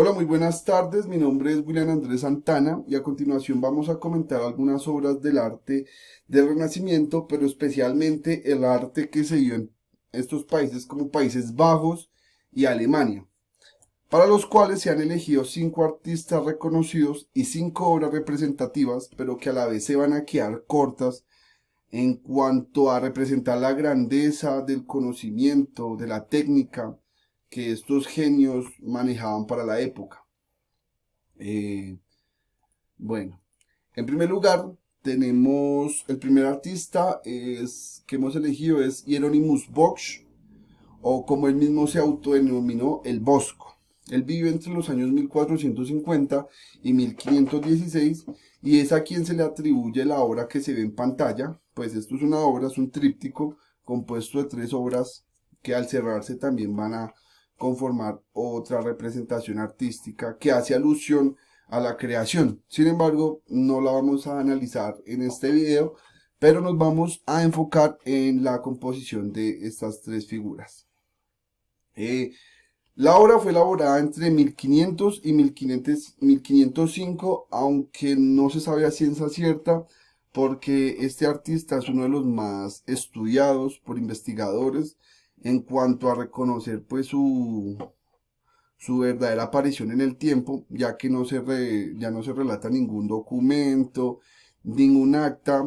Hola, muy buenas tardes. Mi nombre es William Andrés Santana y a continuación vamos a comentar algunas obras del arte del Renacimiento, pero especialmente el arte que se dio en estos países como Países Bajos y Alemania, para los cuales se han elegido cinco artistas reconocidos y cinco obras representativas, pero que a la vez se van a quedar cortas en cuanto a representar la grandeza del conocimiento, de la técnica que estos genios manejaban para la época. Eh, bueno, en primer lugar, tenemos el primer artista que hemos elegido es Hieronymus Bosch, o como él mismo se autodenominó, el Bosco. Él vivió entre los años 1450 y 1516 y es a quien se le atribuye la obra que se ve en pantalla. Pues esto es una obra, es un tríptico compuesto de tres obras que al cerrarse también van a conformar otra representación artística que hace alusión a la creación. Sin embargo, no la vamos a analizar en este video, pero nos vamos a enfocar en la composición de estas tres figuras. Eh, la obra fue elaborada entre 1500 y 1505, aunque no se sabe a ciencia cierta, porque este artista es uno de los más estudiados por investigadores en cuanto a reconocer pues su verdadera aparición en el tiempo, ya que ya no se relata ningún documento, ningún acta.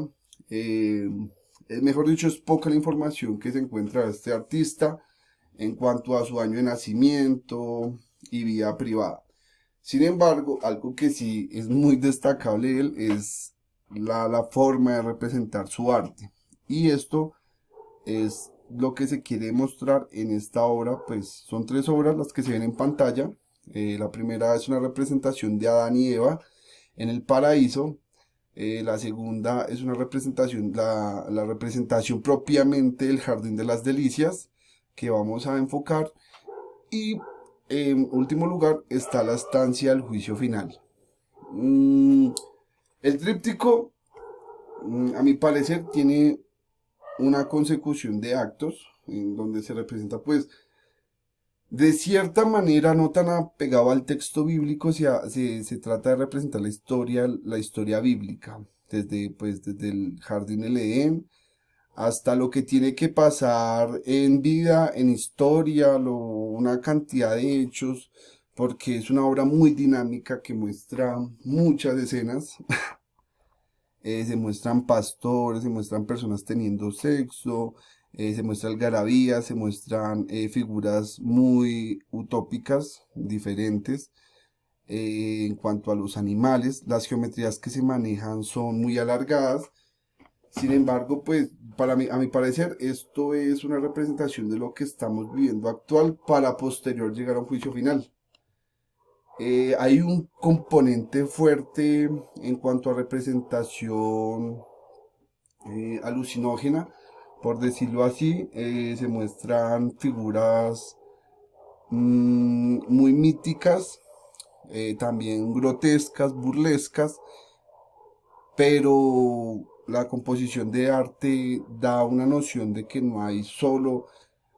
eh, Mejor dicho, es poca la información que se encuentra de este artista en cuanto a su año de nacimiento y vida privada. Sin embargo, algo que sí es muy destacable de él es la forma de representar su arte. Y esto es lo que se quiere mostrar en esta obra. Pues son tres obras las que se ven en pantalla. La primera es una representación de Adán y Eva en el paraíso. La segunda es una representación, la representación propiamente del Jardín de las Delicias, que vamos a enfocar. Y en último lugar está la estancia del juicio final. Mm, el tríptico, a mi parecer, tiene una consecución de actos en donde se representa, pues, de cierta manera no tan apegado al texto bíblico, se trata de representar la historia bíblica, desde el jardín del Edén hasta lo que tiene que pasar en vida, en historia, una cantidad de hechos, porque es una obra muy dinámica que muestra muchas escenas. Se muestran pastores, se muestran personas teniendo sexo, se muestra algarabía, se muestran figuras muy utópicas, diferentes. En cuanto a los animales, las geometrías que se manejan son muy alargadas. Sin embargo, pues a mi parecer, esto es una representación de lo que estamos viviendo actual para posterior llegar a un juicio final. Hay un componente fuerte en cuanto a representación alucinógena, por decirlo así. Se muestran figuras muy míticas, también grotescas, burlescas, pero la composición de arte da una noción de que no hay solo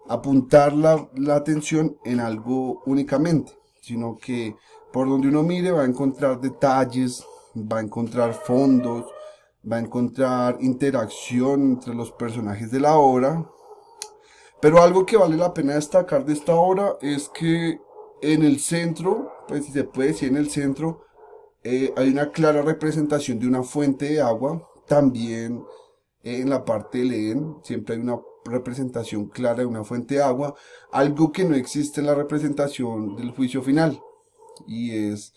apuntar la atención en algo únicamente, sino que por donde uno mire va a encontrar detalles, va a encontrar fondos, va a encontrar interacción entre los personajes de la obra. Pero algo que vale la pena destacar de esta obra es que en el centro, pues si se puede decir en el centro, hay una clara representación de una fuente de agua. También en la parte del Edén siempre hay una representación clara de una fuente de agua, algo que no existe en la representación del juicio final. Y es,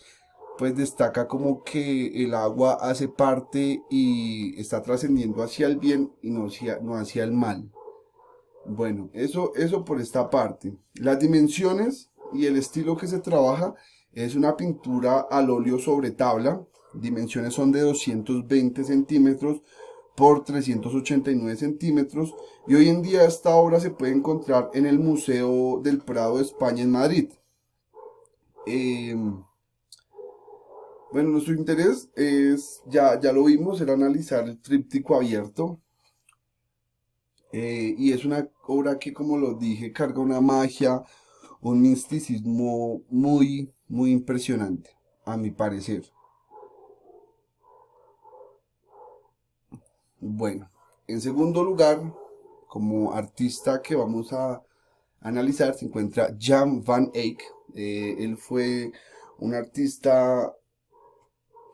pues destaca como que el agua hace parte y está trascendiendo hacia el bien y no hacia el mal. Bueno, eso por esta parte. Las dimensiones y el estilo que se trabaja es una pintura al óleo sobre tabla. Dimensiones son de 220 centímetros por 389 centímetros. Y hoy en día esta obra se puede encontrar en el Museo del Prado de España en Madrid. Eh, bueno, nuestro interés es, ya lo vimos, era analizar el tríptico abierto. Y es una obra que, como lo dije, carga una magia, un misticismo muy, muy impresionante, a mi parecer. Bueno, en segundo lugar, como artista que vamos a analizar, se encuentra Jan van Eyck. Él fue un artista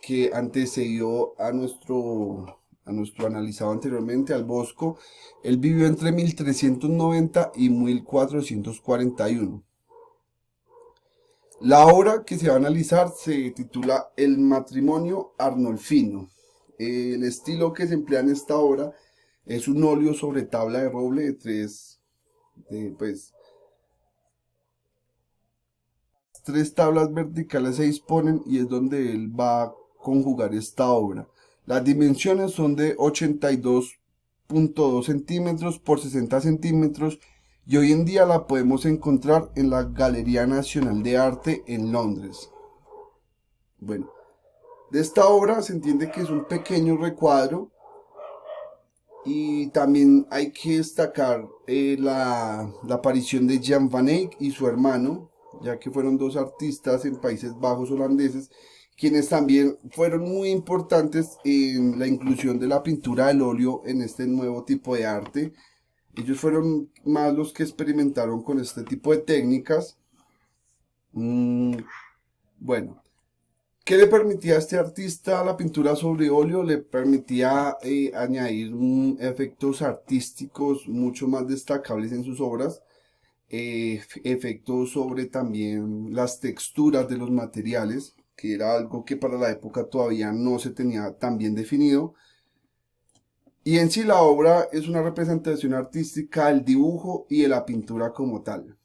que antecedió a nuestro analizado anteriormente, al Bosco. Él vivió entre 1390 y 1441. La obra que se va a analizar se titula El matrimonio arnolfino. El estilo que se emplea en esta obra es un óleo sobre tabla de roble pues, tres tablas verticales se disponen y es donde él va a conjugar esta obra. Las dimensiones son de 82,2 centímetros por 60 centímetros y hoy en día la podemos encontrar en la Galería Nacional de Arte en Londres. Bueno, de esta obra se entiende que es un pequeño recuadro y también hay que destacar la aparición de Jan van Eyck y su hermano, ya que fueron dos artistas en Países Bajos holandeses, quienes también fueron muy importantes en la inclusión de la pintura del óleo en este nuevo tipo de arte. Ellos fueron más los que experimentaron con este tipo de técnicas. Mm, bueno, ¿qué le permitía a este artista la pintura sobre óleo? Le permitía añadir efectos artísticos mucho más destacables en sus obras, efectos sobre también las texturas de los materiales, que era algo que para la época todavía no se tenía tan bien definido. Y en sí la obra es una representación artística del dibujo y de la pintura como tal.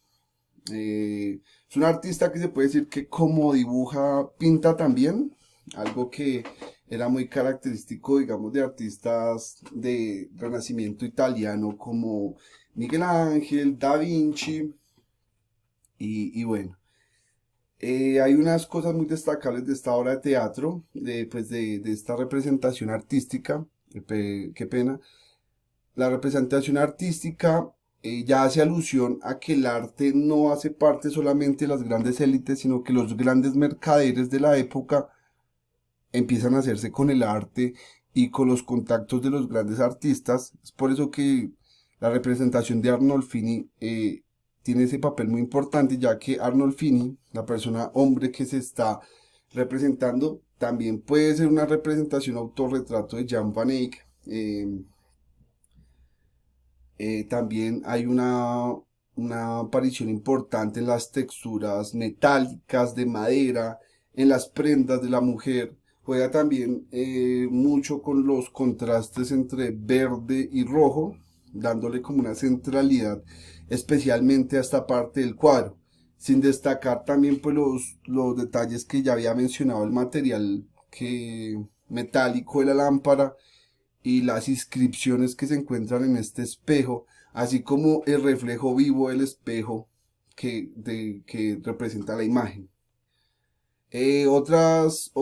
Es un artista que se puede decir que como dibuja, pinta también, algo que era muy característico, digamos, de artistas de renacimiento italiano como Miguel Ángel, Da Vinci y bueno. Hay unas cosas muy destacables de esta obra de teatro, de esta representación artística, qué pena. La representación artística ya hace alusión a que el arte no hace parte solamente de las grandes élites, sino que los grandes mercaderes de la época empiezan a hacerse con el arte y con los contactos de los grandes artistas. Es por eso que la representación de Arnolfini tiene ese papel muy importante, ya que Arnolfini, la persona hombre que se está representando, también puede ser una representación autorretrato de Jan van Eyck. También hay una aparición importante en las texturas metálicas de madera, en las prendas de la mujer. Juega también mucho con los contrastes entre verde y rojo, dándole como una centralidad especialmente a esta parte del cuadro. Sin destacar también pues los detalles que ya había mencionado, el material metálico de la lámpara y las inscripciones que se encuentran en este espejo, así como el reflejo vivo del espejo que representa la imagen. Otras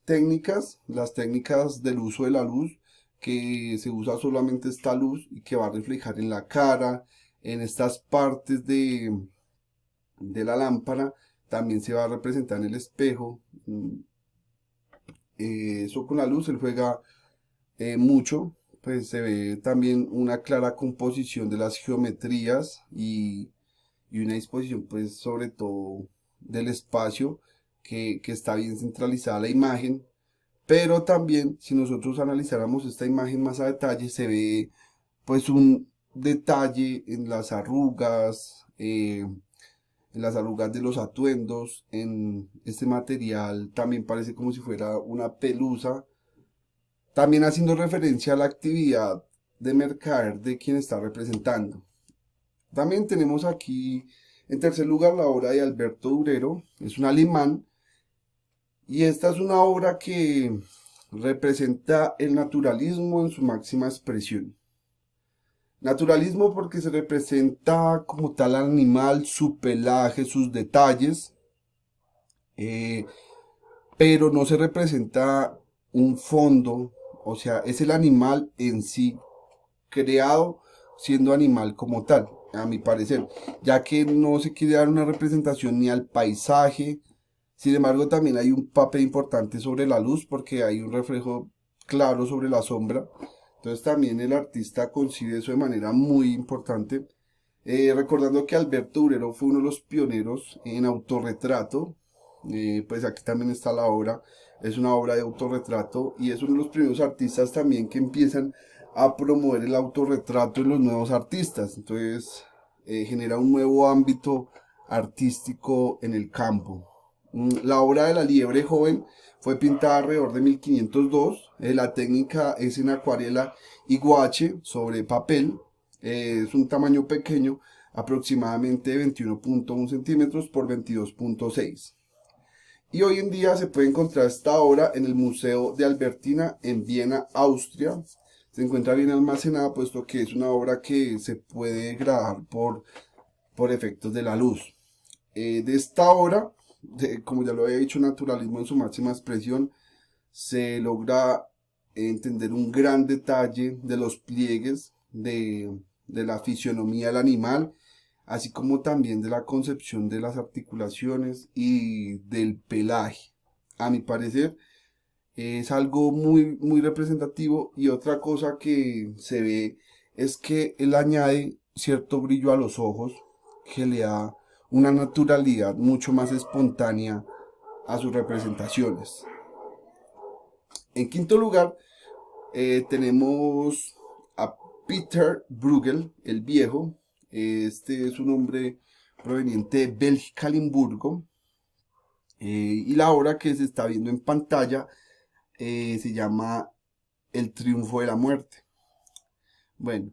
técnicas, las técnicas del uso de la luz, que se usa solamente esta luz y que va a reflejar en la cara, en estas partes de la lámpara, también se va a representar en el espejo. Eso con la luz, él juega mucho, pues se ve también una clara composición de las geometrías y una disposición pues sobre todo del espacio que está bien centralizada la imagen, pero también si nosotros analizáramos esta imagen más a detalle se ve pues un detalle en las arrugas de los atuendos, en este material también parece como si fuera una pelusa, también haciendo referencia a la actividad de mercader de quien está representando. También tenemos aquí en tercer lugar la obra de Alberto Durero, es un alemán y esta es una obra que representa el naturalismo en su máxima expresión. Naturalismo porque se representa como tal al animal, su pelaje, sus detalles, eh, pero no se representa un fondo, o sea, es el animal en sí creado siendo animal como tal. a mi parecer, ya que no se quiere dar una representación ni al paisaje. Sin embargo, también hay un papel importante sobre la luz porque hay un reflejo claro sobre la sombra. Entonces también el artista concibe eso de manera muy importante. Recordando que Alberto Durero fue uno de los pioneros en autorretrato, pues aquí también está la obra, es una obra de autorretrato y es uno de los primeros artistas también que empiezan a promover el autorretrato en los nuevos artistas. Entonces genera un nuevo ámbito artístico en el campo. La obra de la liebre joven fue pintada alrededor de 1502. La técnica es en acuarela y guache sobre papel. Es un tamaño pequeño, aproximadamente 21.1 centímetros por 22.6. Y hoy en día se puede encontrar esta obra en el Museo de Albertina en Viena, Austria. Se encuentra bien almacenada puesto que es una obra que se puede grabar por efectos de la luz. De esta obra, como ya lo había dicho, naturalismo en su máxima expresión, se logra entender un gran detalle de los pliegues, de la fisionomía del animal, así como también de la concepción de las articulaciones y del pelaje. A mi parecer, es algo muy, muy representativo y otra cosa que se ve es que él añade cierto brillo a los ojos que le da una naturalidad mucho más espontánea a sus representaciones. En quinto lugar, tenemos a Peter Bruegel, el viejo. Este es un hombre proveniente de Bélgica, Limburgo. Y la obra que se está viendo en pantalla se llama El triunfo de la muerte. Bueno,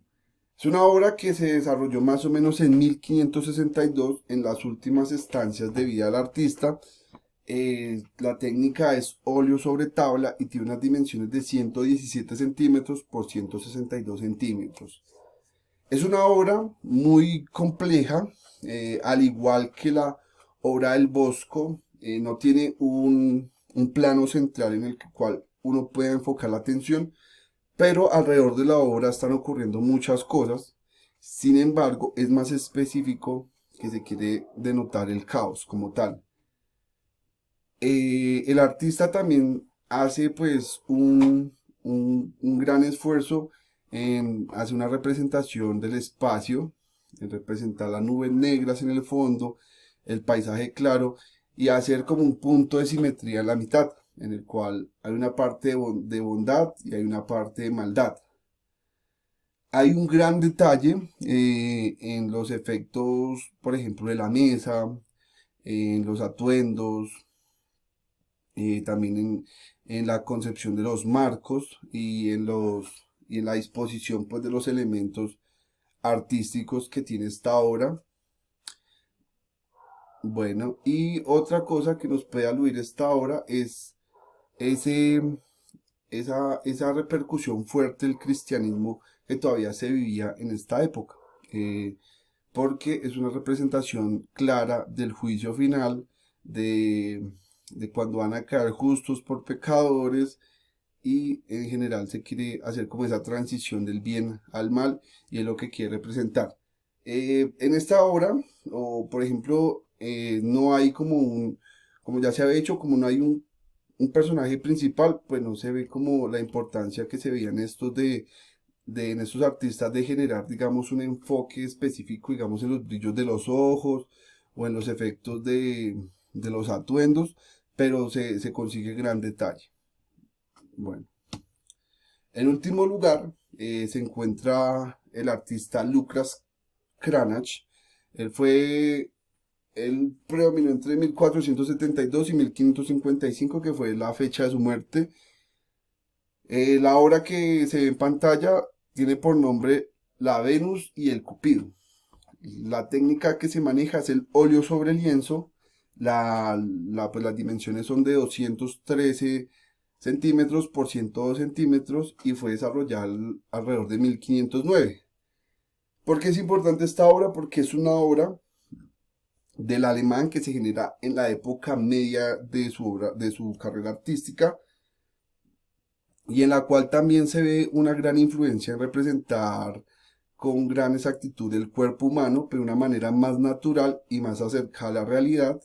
es una obra que se desarrolló más o menos en 1562 en las últimas estancias de vida del artista. La técnica es óleo sobre tabla y tiene unas dimensiones de 117 centímetros por 162 centímetros. Es una obra muy compleja, al igual que la obra del Bosco, no tiene un plano central en el cual uno pueda enfocar la atención, pero alrededor de la obra están ocurriendo muchas cosas. Sin embargo, es más específico que se quiere denotar el caos como tal. El artista también hace pues un gran esfuerzo en hacer una representación del espacio, en representar las nubes negras en el fondo, el paisaje claro y hacer como un punto de simetría en la mitad, en el cual hay una parte de bondad y hay una parte de maldad. Hay un gran detalle en los efectos, por ejemplo, de la mesa, en los atuendos, también en la concepción de los marcos y en la disposición pues, de los elementos artísticos que tiene esta obra. Bueno, y otra cosa que nos puede aludir esta obra es ese, esa repercusión fuerte del cristianismo que todavía se vivía en esta época. Porque es una representación clara del juicio final, de, de cuando van a caer justos por pecadores y en general se quiere hacer como esa transición del bien al mal y es lo que quiere representar. En esta obra, o por ejemplo, no hay como como ya se había hecho, como no hay un personaje principal, pues no se ve como la importancia que se veía en estos en estos artistas de generar, digamos, un enfoque específico, digamos, en los brillos de los ojos o en los efectos de los atuendos, pero se consigue gran detalle. Bueno, en último lugar se encuentra el artista Lucas Cranach. Él fue, él predominó entre 1472 y 1555, que fue la fecha de su muerte. La obra que se ve en pantalla tiene por nombre La Venus y el Cupido. La técnica que se maneja es el óleo sobre lienzo. Pues las dimensiones son de 213 centímetros por 102 centímetros y fue desarrollada alrededor de 1509. ¿Por qué es importante esta obra? Porque es una obra del alemán que se genera en la época media de su obra, de su carrera artística y en la cual también se ve una gran influencia en representar con gran exactitud el cuerpo humano, pero de una manera más natural y más acercada a la realidad.